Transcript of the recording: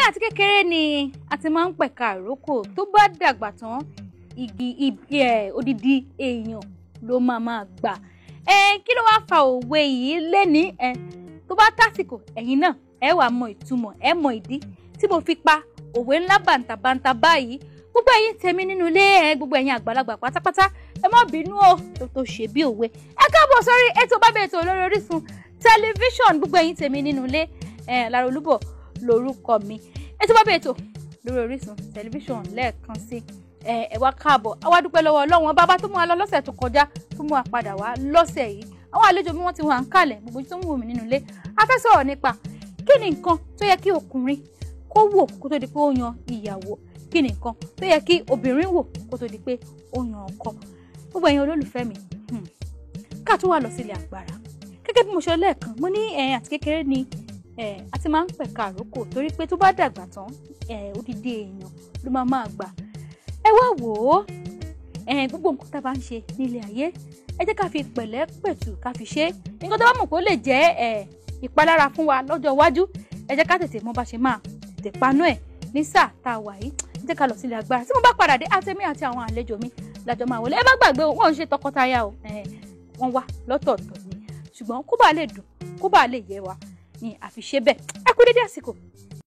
àti kékeré ni a ti máa ń pẹ̀ka ìrókò, tó bá dàgbà tán odidi èèyàn ló máa gbà. Kí ló wá fa òwe yìí lénìí? Tó bá tásìkò ẹ̀yin náà ẹ wá mọ ìtumọ̀, ẹ mọ ìdí tí mo fi pa òwe ńlá bàǹtàbàǹtà báyìí. Gbogbo ẹ̀yin tèmi nínú ilé, gbogbo ẹ̀yin àgbàlagbà pátápátá, ẹ má bínú o tó ṣe bí òwe. Ẹ káàbọ̀ sórí ètò Bàbá Ètò lórí Orísun tẹlifíṣọ̀n. Gbogbo ẹ̀yin tèmi nínú ilé, Lára Olúbọ̀ lórúkọ mi. Ètò Bàbá Ètò lórí Orísun tẹlifíṣọ̀n lẹ́ẹ̀kan sí. Ẹ wá káàbọ̀. A wá dúpẹ́ lọ́wọ́ Ọlọ́run bàbá tó mú wa lọ lọ́sẹ̀ tó kọjá, tó mú wa padà wá lọ́sẹ̀ yìí. Àwọn àlejò mi wọ́n ti wà ń kalẹ̀, gbogbo tó ń wù mí nínú ilé. A fẹ́ sọ̀rọ̀ nípa kí ni nǹkan tó yẹ kí ọkùnrin kó wò kó tó di pé ó yan ìyàwó. Kí ni nǹkan tó yẹ kí obìnrin wò kó tó di pé ó yan ọkọ. Gbogbo ẹ̀yin olólùfẹ́ mi, ká tó wà lọ sílé agbára. Gẹ́gẹ́ bí mo ṣe lẹ́ẹ̀kan, mo ní àti kékeré ni a ti máa ń pẹ̀ka àrókò, torí pé tó bá dàgbà tán odidi èèyàn ló máa gbà. Ẹ wá wò ó, gbogbo nǹkan tá a bá ń ṣe nílé ayé, ẹ jẹ́ ká fi pẹ̀lẹ́ pẹ̀tù ká fi ṣe. Nǹkan tó bá mọ̀ pé ó lè jẹ́ ìpalára fún wa lọ́jọ́ iwájú, ẹ jẹ́ ká tètè mọ̀ bá ṣe máa tètè panú ẹ̀ ní sáà tá a wà yìí. Ẹ jẹ́ ká lọ sílé agbára. Tí mo bá padà dé, àtẹ̀mí àti àwọn àlejò mi lájọ máa wọlé. Ẹ má gbàgbé wọn ò ń ṣe tọkọtaya o, wọ́n wá lọ́tọ̀ọ̀tọ̀ ni, ṣùgbọ́n kó bá lè dùn, kó bá lè yé wa ni àfi ṣe bẹ́ẹ̀. Ẹ kú dédé àsìkò